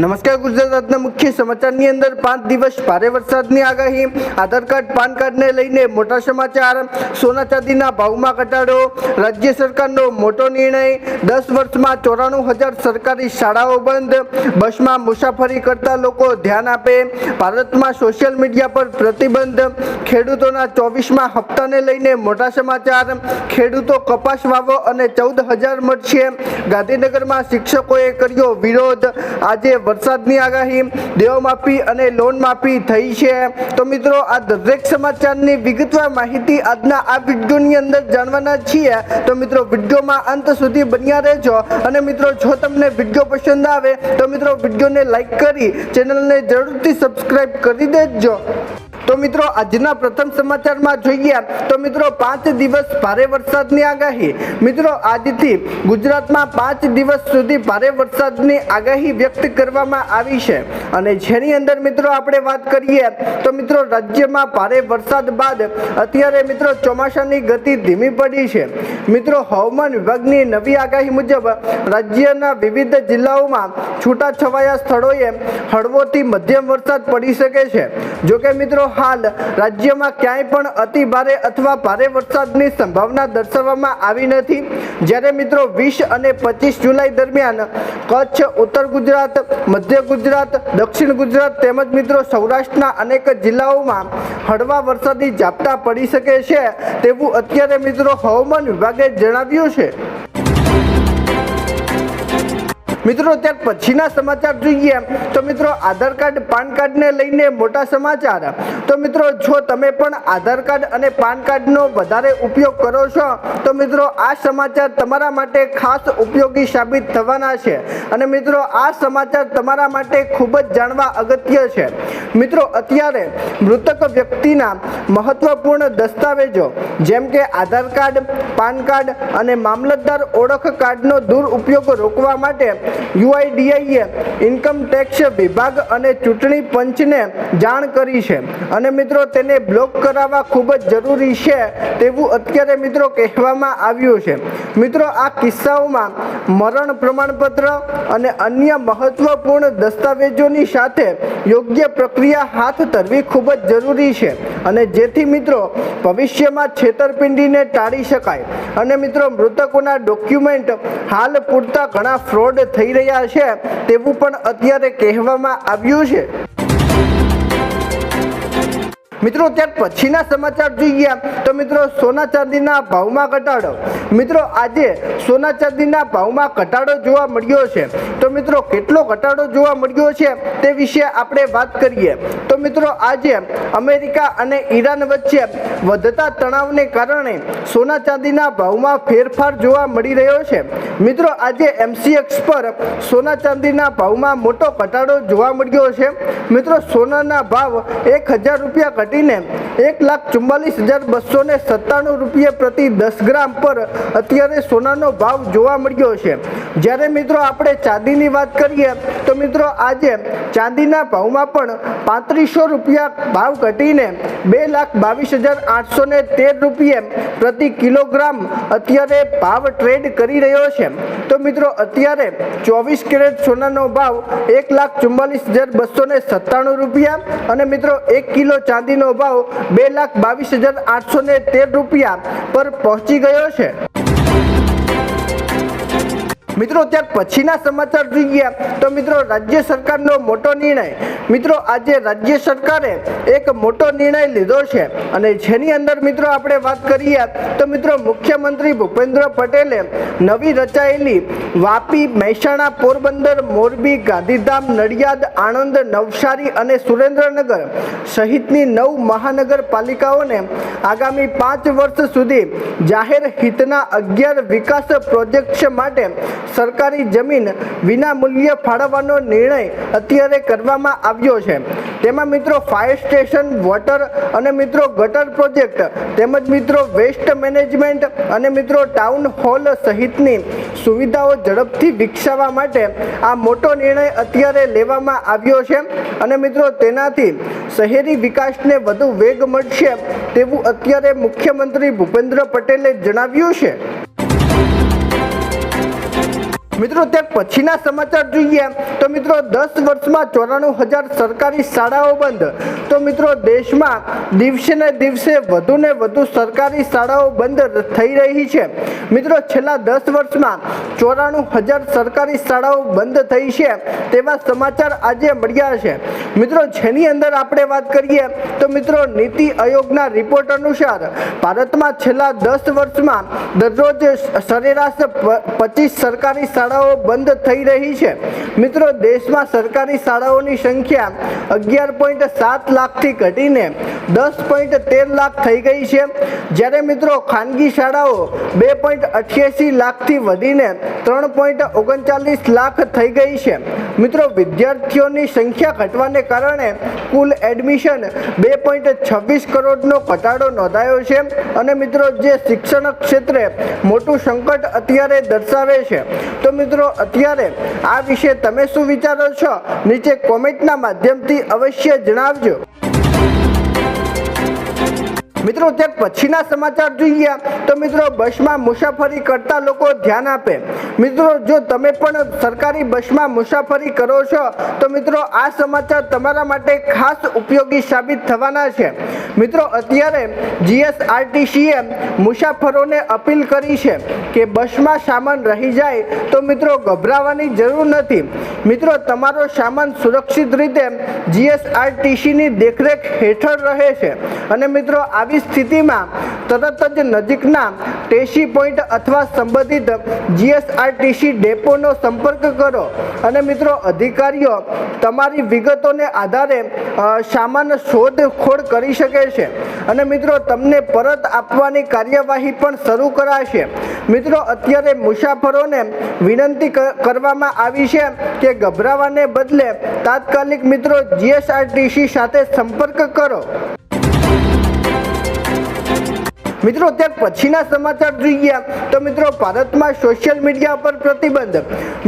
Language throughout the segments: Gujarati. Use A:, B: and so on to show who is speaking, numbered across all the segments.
A: નમસ્કાર, ગુજરાતના મુખ્ય સમાચારની અંદર 5 દિવસ ભારે વરસાદની આગાહી, આધાર કાર્ડ પાન કાર્ડને લઈને મોટા સમાચાર, સોના ચાંદીના ભાવમાં ઘટાડો, રાજ્ય સરકારનો મોટો નિર્ણય, 10 વર્ષમાં 94,000 સરકારી શાળાઓ બંધ, બસમાં મુસાફરી કરતા લોકો ધ્યાન આપે, ભારતમાં સોશિયલ મીડિયા પર પ્રતિબંધ, ખેડૂતોના 24મા હપ્તાને લઈને મોટા સમાચાર, ખેડૂતો કપાસ વાવો અને 14,000 મળશે, ગાંધીનગરમાં શિક્ષકોએ કર્યો વિરોધ, આજે વરસાદની આગાહી, દેવમાફી અને લોન માફી થઈ છે। તો મિત્રો, આ દરેક સમાચારની વિગતવાર માહિતી આજના આ વિડીયોની અંદર જાણવાના છીએ। તો મિત્રો, વિડીયોમાં અંત સુધી બન્યા રહેજો અને મિત્રો, જો તમને વિડીયો પસંદ આવે તો મિત્રો વિડીયોને લાઈક કરી ચેનલને જરૂરથી સબસ્ક્રાઇબ કરી દેજો। તો મિત્રો, આજના પ્રથમ સમાચારમાં જોઈએ તો મિત્રો 5 દિવસ ભારે વરસાદની આગાહી। મિત્રો, આજથી ગુજરાતમાં 5 દિવસ સુધી ભારે વરસાદની આગાહી વ્યક્ત કરવામાં આવી છે અને જેની અંદર મિત્રો આપણે વાત કરીએ તો મિત્રો રાજ્યમાં ભારે વરસાદ બાદ અત્યારે મિત્રો ચોમાસાની ગતિ ધીમી પડી છે। મિત્રો, હવામાન વિભાગની નવી આગાહી મુજબ રાજ્યના વિવિધ જિલ્લાઓમાં છૂટાછવાયા સ્થળોએ હળવોથી મધ્યમ વરસાદ પડી શકે છે। જોકે મિત્રો હાલ રાજ્યમાં ક્યાંય પણ અતિ ભારે અથવા ભારે વરસાદની સંભાવના દર્શાવવામાં આવી નથી। જ્યારે મિત્રો 20 અને 25 જુલાઈ દરમિયાન કચ્છ, ઉત્તર ગુજરાત, મધ્ય ગુજરાત, દક્ષિણ ગુજરાત તેમજ મિત્રો સૌરાષ્ટ્રના અનેક જિલ્લાઓમાં હળવા વરસાદી ઝાપટા પડી શકે છે તેવું અત્યારે મિત્રો હવામાન વિભાગે જણાવ્યું છે। મિત્રો, ત્યાર પછીના સમાચાર જોઈએ તો મિત્રો આધાર કાર્ડ પાન કાર્ડને લઈને મોટા સમાચાર। તો મિત્રો, જો તમે પણ આધાર કાર્ડ અને પાન કાર્ડનો વધારે ઉપયોગ કરો છો તો મિત્રો આ સમાચાર તમારા માટે ખાસ ઉપયોગી સાબિત થવાના છે અને મિત્રો આ સમાચાર તમારા માટે ખૂબ જ જાણવા અગત્ય છે। મિત્રો, અત્યારે મૃતક વ્યક્તિના મહત્વપૂર્ણ દસ્તાવેજો જેમ કે આધાર કાર્ડ, પાન કાર્ડ અને મામલતદાર ઓળખ કાર્ડનો દુરુપયોગ રોકવા માટે UIDAઈએ ઇન્કમ ટેક્સ વિભાગ અને ચૂંટણી પંચને જાણ કરી છે અને મિત્રો તેને બ્લોક કરાવવા ખૂબ જ જરૂરી છે તેવું અત્યારે મિત્રો કહેવામાં આવ્યું છે। મિત્રો, આ કિસ્સાઓમાં મરણ પ્રમાણપત્ર અને અન્ય મહત્વપૂર્ણ દસ્તાવેજોની સાથે યોગ્ય પ્રક્રિયા હાથ ધરવી ખૂબ જ જરૂરી છે અને જેથી મિત્રો ભવિષ્યમાં છેતરપિંડીને ટાળી શકાય અને મિત્રો મૃતકોના ડોક્યુમેન્ટ હાલ પૂરતા ઘણા ફ્રોડ થઈ રહ્યા છે તેવું પણ અત્યારે કહેવામાં આવ્યું છે। મિત્રો, ત્યાર પછીના સમાચાર જોઈએ તો મિત્રો સોના ચાંદીના ભાવમાં ઘટાડો। મિત્રો, આજે સોના ચાંદીના ભાવમાં ઘટાડો જોવા મળ્યો છે। તો મિત્રો કેટલો ઘટાડો જોવા મળ્યો છે તે વિશે આપણે વાત કરીએ તો મિત્રો આજે અમેરિકા અને ઈરાન વચ્ચે વધતા તણાવને કારણે સોના ચાંદીના ભાવમાં ફેરફાર જોવા મળી રહ્યો છે। મિત્રો, આજે MCX પર સોના ચાંદીના ભાવમાં મોટો ઘટાડો જોવા મળ્યો છે। મિત્રો, સોનાના ભાવ 1,000 રૂપિયા ઘટીને 1,44,297 રૂપિયા પ્રતિ 10 ગ્રામ પર અત્યારે સોનાનો ભાવ જોવા મળ્યો છે। જ્યારે મિત્રો આપણે ચાંદીની વાત કરીએ તો મિત્રો આજે ચાંદીના ભાવમાં પણ 3500 રૂપિયા ભાવ ઘટીને 2,22,813 રૂપિયા પ્રતિ કિલોગ્રામ અત્યારે ભાવ ટ્રેડ કરી રહ્યો છે। તો મિત્રો અત્યારે 24 કેરેટ સોનાનો ભાવ 1,44,297 રૂપિયા અને મિત્રો 1 કિલો ચાંદીનો ભાવ 2,22,813 રૂપિયા પર પહોંચી ગયો છે। મિત્રો, ત્યાર પછીના સમાચાર જોઈએ તો મિત્રો રાજ્ય સરકારનો મોટો નિર્ણય। મિત્રો, આજે રાજ્ય સરકારે એક મોટો નિર્ણય લીધો છે અને જેની અંદર મિત્રો આપણે વાત કરીએ તો મિત્રો મુખ્યમંત્રી ભૂપેન્દ્ર પટેલે નવી રચાયેલી વાપી, મહેસાણા, પોરબંદર, મોરબી, ગાંધીધામ, નડિયાદ, આણંદ, નવસારી અને સુરેન્દ્રનગર સહિતની 9 મહાનગરપાલિકાઓને આગામી 5 વર્ષ સુધી જાહેર હિતના 11 વિકાસ પ્રોજેક્ટ્સ માટે સરકારી જમીન વિના મૂલ્યે ફાળવવાનો નિર્ણય અત્યારે કરવામાં આવ્યો છે। તેમાં મિત્રો ફાયર સ્ટેશન, વોટર અને મિત્રો ગટર પ્રોજેક્ટ તેમજ મિત્રો વેસ્ટ મેનેજમેન્ટ અને મિત્રો ટાઉન હોલ સહિતની સુવિધાઓ ઝડપથી વિકસાવવા માટે આ મોટો નિર્ણય અત્યારે લેવામાં આવ્યો છે અને મિત્રો તેનાથી શહેરી વિકાસને વધુ વેગ મળશે તેવું અત્યારે મુખ્યમંત્રી ભૂપેન્દ્ર પટેલે જણાવ્યું છે। મિત્રો ત્યાર પછીના સમાચાર જોઈએ તો મિત્રો 10 વર્ષમાં 94,000 સરકારી શાળાઓ બંધ। તો મિત્રો દેશમાં દિવસે ને દિવસે વધુ ને વધુ સરકારી શાળાઓ બંધ થઈ રહી છે। મિત્રો છેલ્લા 10 વર્ષમાં 94,000 સરકારી શાળાઓ બંધ થઈ છે તેવા સમાચાર આજે મળ્યા છે। મિત્રો જેની અંદર આપણે વાત કરીએ તો મિત્રો નીતિ આયોગના રિપોર્ટ અનુસાર ભારતમાં છેલ્લા 10 વર્ષમાં દરરોજ સરેરાશ 25 સરકારી શાળાઓ બંધ થઈ રહી છે। મિત્રો દેશમાં સરકારી શાળાઓની સંખ્યા 11.7 લાખથી ઘટીને 10.13 લાખ થઈ ગઈ છે, જ્યારે મિત્રો ખાનગી શાળાઓ 2.88 લાખથી વધીને 3.39 લાખ થઈ ગઈ છે। મિત્રો વિદ્યાર્થીઓની સંખ્યા ઘટવાને કારણે કુલ એડમિશન 2.26 કરોડનો ઘટાડો નોંધાયો છે અને મિત્રો જે શિક્ષણ ક્ષેત્રે મોટું સંકટ અત્યારે દર્શાવે છે। તો મિત્રો અત્યારે આ વિશે તમે શું વિચારો છો? નીચે કોમેન્ટના માધ્યમથી અવશ્ય જણાવજો। મિત્રો ત્યાર પછીના સમાચાર જોઈએ તો મિત્રો બસમાં મુસાફરી કરતા લોકો ધ્યાન આપે। મિત્રો જો તમે પણ સરકારી બસમાં મુસાફરી કરો છો તો મિત્રો આ સમાચાર તમારા માટે ખાસ ઉપયોગી સાબિત થવાના છે। મિત્રો અત્યારે જીએસઆરટીસીએ મુસાફરોને અપીલ કરી છે કે બસમાં સામાન રહી જાય તો મિત્રો ગભરાવાની જરૂર નથી। મિત્રો તમારો સામાન સુરક્ષિત રીતે જીએસઆરટીસીની દેખરેખ હેઠળ રહે છે અને મિત્રો આવી સ્થિતિમાં તરત જ નજીકના ટેસી પોઈન્ટ અથવા સંબંધિત જીએસઆરટીસી ડેપોનો સંપર્ક કરો અને મિત્રો અધિકારીઓ તમારી વિગતોને આધારે સામાન શોધખોળ કરી શકે છે અને મિત્રો તમને પરત આપવાની કાર્યવાહી પણ શરૂ કરાશે। મિત્રો અત્યારે મુસાફરોને વિનંતી કરવામાં આવી છે કે ગભરાવાને બદલે તાત્કાલિક મિત્રો જીએસઆરટીસી સાથે સંપર્ક કરો। મિત્રો ત્યાર પછીના સમાચાર જોઈએ તો મિત્રો ભારતમાં સોશિયલ મીડિયા પર પ્રતિબંધ।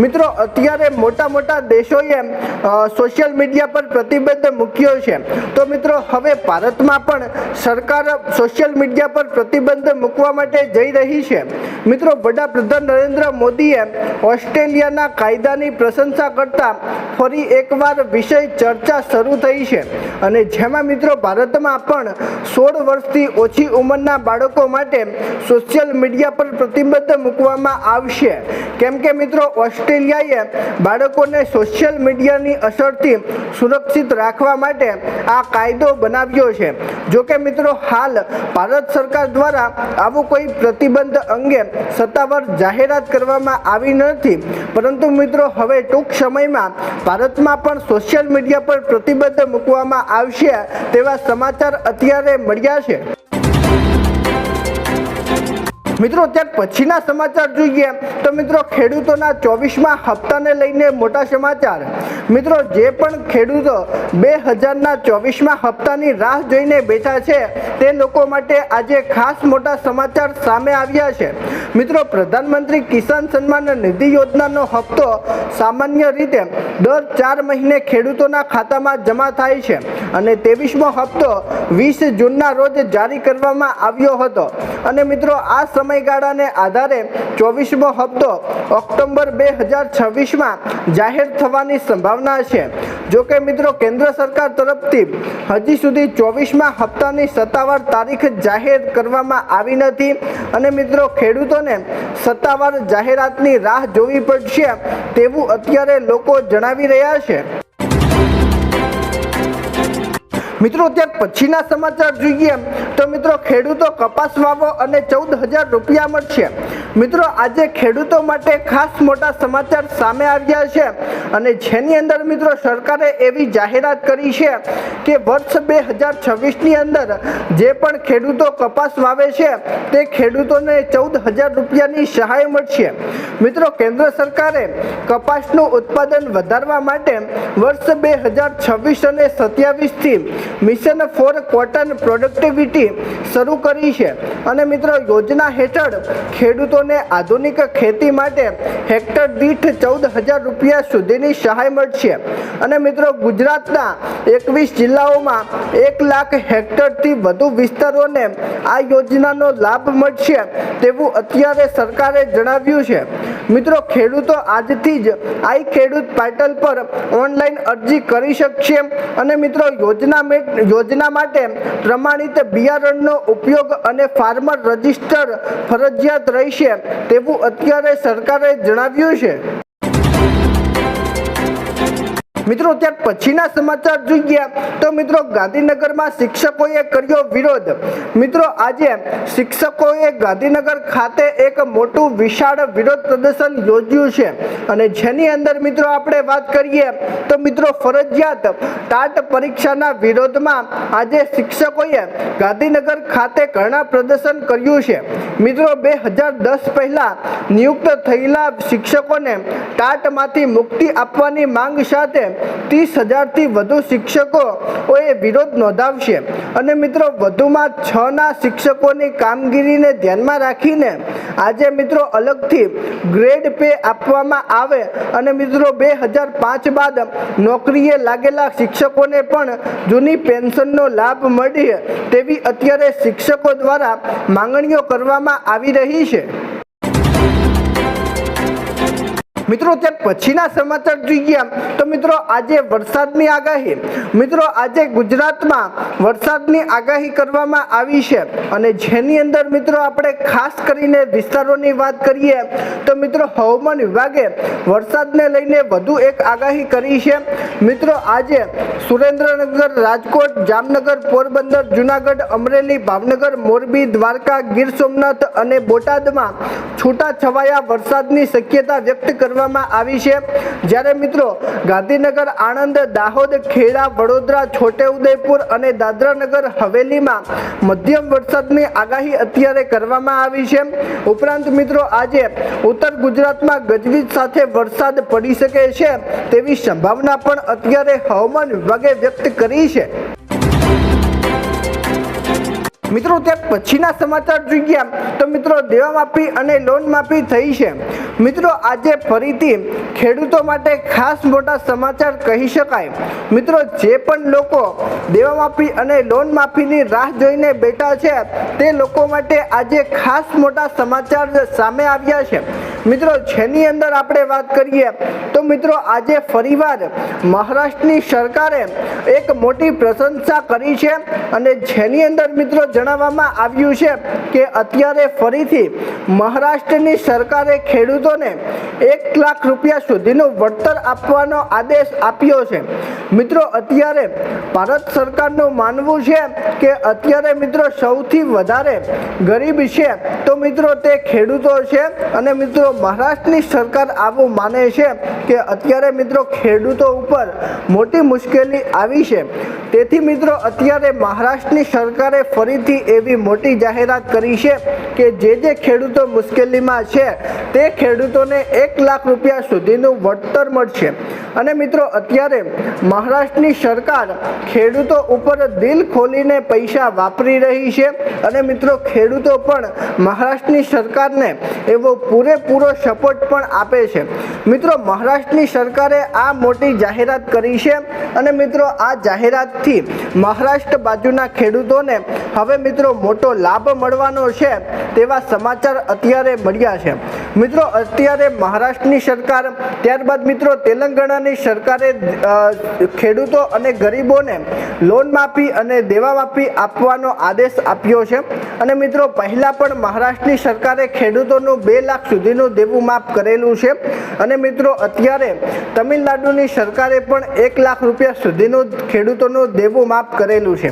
A: મિત્રો અત્યારે મોટા દેશોએ સોશિયલ મીડિયા પર પ્રતિબંધ મૂક્યો છે, તો મિત્રો હવે ભારતમાં પણ સરકાર સોશિયલ મીડિયા પર પ્રતિબંધ મૂકવા માટે જઈ રહી છે। મિત્રો વડાપ્રધાન નરેન્દ્ર મોદીએ ઓસ્ટ્રેલિયાના કાયદાની પ્રશંસા કરતા ફરી એકવાર વિષય ચર્ચા શરૂ થઈ છે અને જેમાં મિત્રો ભારતમાં પણ 16 વર્ષથી ઓછી ઉંમરના બાળકો માટે સોશિયલ મીડિયા પર પ્રતિબંધ મૂકવામાં આવશે, કેમ કે મિત્રો ઓસ્ટ્રેલિયાએ બાળકોને સોશિયલ મીડિયાની અસરથી સુરક્ષિત રાખવા માટે આ કાયદો બનાવ્યો છે। જો કે મિત્રો હાલ ભારત સરકાર દ્વારા આવું કોઈ પ્રતિબંધ અંગે સત્તાવાર જાહેરાત કરવામાં આવી નથી, પરંતુ મિત્રો હવે ટૂંક સમયમાં ભારતમાં પણ સોશિયલ મીડિયા પર પ્રતિબંધ મૂકવામાં આવશે તેવા સમાચાર અત્યારે મળ્યા છે। મિત્રો ત્યાર પછીના સમાચાર જોઈએ તો મિત્રો ખેડૂતોના 24મા હપ્તાને લઈને મોટા સમાચાર। મિત્રો જે પણ ખેડૂતો 2000ના 24મા હપ્તાની રાહ જોઈને બેઠા છે તે લોકો માટે આજે ખાસ મોટા સમાચાર સામે આવ્યા છે। મિત્રો પ્રધાનમંત્રી કિસાન સન્માન નિધિ યોજનાનો હપ્તો સામાન્ય રીતે દર 4 મહિને ખેડૂતોના ખાતામાં જમા થાય છે અને 23મો હપ્તો 20 જૂનના રોજ જારી કરવામાં આવ્યો હતો અને મિત્રો આ સમયગાળાને આધારે 24મો હપ્તો ઓક્ટોબર 2026માં જાહેર થવાની સંભાવના છે। જો કે મિત્રો કેન્દ્ર સરકાર તરફથી હજી સુધી 24મા હપ્તાની સત્તાવાર તારીખ જાહેર કરવામાં આવી નથી અને મિત્રો ખેડૂતોને સત્તાવાર જાહેરાતની રાહ જોવી પડશે તેવું અત્યારે લોકો જણાવી રહ્યા છે। મિત્રો ત્યાર પછીના સમાચાર જોઈએ તો મિત્રો ખેડૂતો કપાસ વાવો અને 14,000 રૂપિયા મળશે। મિત્રો આજે ખેડૂતો માટે ખાસ મોટા સમાચાર સામે આવ્યા છે અને જેની અંદર મિત્રો સરકારે એવી જાહેરાત કરી છે કે વર્ષ 2026ની અંદર જે પણ ખેડૂતો કપાસ વાવે છે તે ખેડૂતોને 14,000 રૂપિયાની સહાય મળશે। મિત્રો કેન્દ્ર સરકારે કપાસનું ઉત્પાદન વધારવા માટે વર્ષ 2026 અને 27થી મિશન ફોર કોટન પ્રોડક્ટિવિટી શરૂ કરી છે અને મિત્રો યોજના હેઠળ ખેડૂતોને આધુનિક ખેતી માટે હેક્ટર દીઠ 14,000 રૂપિયા સુધીની સહાય મળશે અને મિત્રો ગુજરાતના 21 જિલ્લાઓમાં 1 લાખ હેક્ટરથી વધુ વિસ્તારોને આ યોજનાનો લાભ મળશે તેવું અત્યારે સરકારે જણાવ્યું છે। મિત્રો ખેડૂતો આજથી જ આઈ ખેડૂત પોર્ટલ પર ઓનલાઈન અરજી કરી શકશે અને મિત્રો યોજના માટે પ્રમાણિત બિયારણનો ઉપયોગ અને ફાર્મર રજિસ્ટર ફરજિયાત રહેશે તેવું અત્યારે સરકારે જણાવ્યું છે। મિત્રો ત્યાર પછીના સમાચાર જોઈએ તો મિત્રો ગાંધીનગરમાં શિક્ષકોએ કર્યો વિરોધ। મિત્રો આજે શિક્ષકોએ ગાંધીનગર ખાતે એક મોટું વિશાળ વિરોધ પ્રદર્શન યોજ્યું છે અને જેની અંદર મિત્રો આપણે વાત કરીએ તો મિત્રો ફરજિયાત ટાટ પરીક્ષાના વિરોધમાં આજે શિક્ષકોએ ગાંધીનગર ખાતે ધરણા પ્રદર્શન કર્યું છે। મિત્રો 2010 પહેલા નિયુક્ત થયેલા શિક્ષકોને ટાટમાંથી મુક્તિ આપવાની માંગ સાથે 30,000થી વધુ શિક્ષકોએ વિરોધ નોંધાવશે અને મિત્રો વધુમાં 6ના શિક્ષકોની કામગીરીને ધ્યાનમાં રાખીને આજે મિત્રો અલગથી ગ્રેડ પે આપવામાં આવે અને મિત્રો 2005 બાદ નોકરીએ લાગેલા શિક્ષકોને પણ જૂની પેન્શનનો લાભ મળે તેવી અત્યારે શિક્ષકો દ્વારા માંગણીઓ કરવામાં આવી રહી છે। મિત્રો ત્યાર પછીના સમાચાર જોઈએ તો મિત્રો આજે વરસાદની આગાહી। મિત્રો આજે ગુજરાતમાં વરસાદની આગાહી કરવામાં આવી છે અને જેની અંદર મિત્રો આપણે ખાસ કરીને વિસ્તારોની વાત કરીએ તો મિત્રો હવામાન વિભાગે વરસાદને લઈને વધુ એક આગાહી કરી છે। મિત્રો આજે સુરેન્દ્રનગર, રાજકોટ, જામનગર, પોરબંદર, જૂનાગઢ, અમરેલી, ભાવનગર, મોરબી, દ્વારકા, ગીર સોમનાથ અને બોટાદમાં છૂટાછવાયા વરસાદની શક્યતા વ્યક્ત કરવામાં આવી છે જ્યારે મિત્રો ગાંધીનગર, આણંદ, દાહોદ, ખેડા, વડોદરા, છોટેઉદેપુર અને દાદરાનગર હવેલીમાં મધ્યમ વરસાદની આગાહી અત્યારે કરવામાં આવી છે। ઉપરાંત મિત્રો આજે ઉત્તર ગુજરાતમાં ગાજવીજ સાથે વરસાદ પડી શકે છે તેવી સંભાવના પણ અત્યારે હવામાન વિભાગે વ્યક્ત કરી છે। મિત્રો ત્યાર પછીના સમાચાર જોઈએ તો મિત્રો દેવામાફી અને લોન માફી થઈ છે। મિત્રો આજે ફરીથી ખેડૂતો માટે ખાસ મોટા સમાચાર કહી શકાય। મિત્રો જે પણ લોકો દેવામાફી અને લોન માફીની રાહ જોઈને બેઠા છે તે લોકો માટે આજે ખાસ મોટા સમાચાર સામે આવ્યા છે। મિત્રો જેની અંદર આપણે વાત કરીએ તો મિત્રો આજે ફરીવાર મહારાષ્ટ્રની સરકારે એક મોટી પ્રશંસા કરી છે અને જેની અંદર મિત્રો જણાવવામાં આવ્યું છે કે અત્યારે ફરીથી મહારાષ્ટ્રની સરકારે ખેડૂતોને 1 લાખ રૂપિયા સુધીનું વળતર આપવાનો આદેશ આપ્યો છે। મિત્રો અત્યારે ભારત સરકારનું માનવું છે કે અત્યારે મિત્રો સૌથી વધારે ગરીબ છે તો મિત્રો તે ખેડૂતો છે અને મિત્રો મહારાષ્ટ્રની સરકાર આવું માને છે કે અત્યારે મિત્રો ખેડૂતો ઉપર મોટી મુશ્કેલી આવી છે તેથી મિત્રો અત્યારે મહારાષ્ટ્રની સરકારે ફરીથી એવી મોટી જાહેરાત કરી છે કે જે ખેડૂતો મુશ્કેલીમાં છે તે ખેડૂતોને 1 લાખ રૂપિયા સુધીનું વળતર મળશે અને મિત્રો અત્યારે મહારાષ્ટ્રની સરકાર ખેડૂતો ઉપર દિલ ખોલીને પૈસા વાપરી રહી છે અને મિત્રો ખેડૂતો પણ મહારાષ્ટ્રની સરકારને એવો પૂરેપૂરો સપોર્ટ પણ આપે છે। મિત્રો મહારાષ્ટ્રની સરકારે આ મોટી જાહેરાત કરી છે અને મિત્રો આ જાહેરાતથી મહારાષ્ટ્ર બાજુના ખેડૂતોને હવે મિત્રો મોટો લાભ મળવાનો છે તેવા સમાચાર અત્યારે મળ્યા છે। મિત્રો અત્યારે મહારાષ્ટ્રની સરકાર ત્યારબાદ મિત્રો તેલંગાણાની સરકારે ખેડૂતો અને ગરીબોને લોન માફી અને દેવા માફી આપવાનો આદેશ આપ્યો છે અને મિત્રો પહેલા પણ મહારાષ્ટ્રની સરકારે ખેડૂતોનું 2 લાખ સુધીનું દેવું માફ કરેલું છે અને મિત્રો અત્યારે તમિલનાડુની સરકારે પણ 1 લાખ રૂપિયા સુધીનું ખેડૂતોનું દેવું માફ કરેલું છે।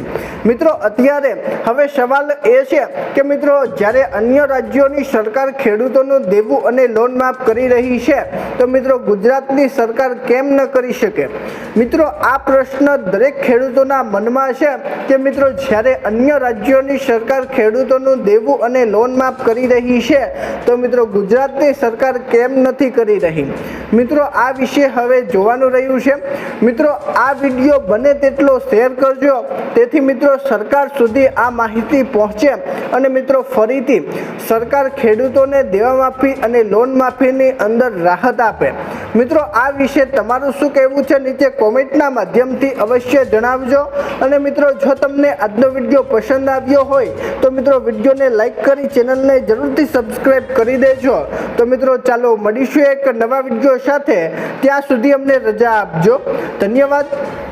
A: મિત્રો અત્યારે હવે સવાલ એ છે કે મિત્રો જ્યારે અન્ય રાજ્યોની સરકાર ખેડૂતોનું દેવું દેવું અને લોન માફ કરી રહી છે તો મિત્રો ગુજરાતની સરકાર કેમ ન કરી શકે? મિત્રો આ પ્રશ્ન દરેક ખેડૂતોના મનમાં છે કે મિત્રો જ્યારે અન્ય રાજ્યોની સરકાર ખેડૂતોનું દેવું અને લોન માફ કરી રહી છે તો મિત્રો ગુજરાતની સરકાર કેમ નથી કરી રહી? મિત્રો આ વિશે હવે જોવાનું રહ્યું છે. મિત્રો આ વિડીયો બને તેટલો શેર કરજો તેથી મિત્રો સરકાર સુધી આ માહિતી પહોંચે અને મિત્રો ફરીથી સરકાર ખેડૂતોને દેવા માફી અને લોન માફીની અંદર રાહત આપે. મિત્રો આ વિશે તમારું શું કહેવું છે નીચે કોમેન્ટના માધ્યમથી અવશ્ય જણાવજો. અને મિત્રો જો તમને આજનો વિડીયો પસંદ આવ્યો હોય તો મિત્રો વિડીયોને લાઈક કરી ચેનલને જરૂરથી સબસ્ક્રાઈબ કરી દેજો. તો મિત્રો ચાલો મળીશું એક નવા વિડીયો સાથે. ત્યાં સુધી અમને રજા આપજો. ધન્યવાદ.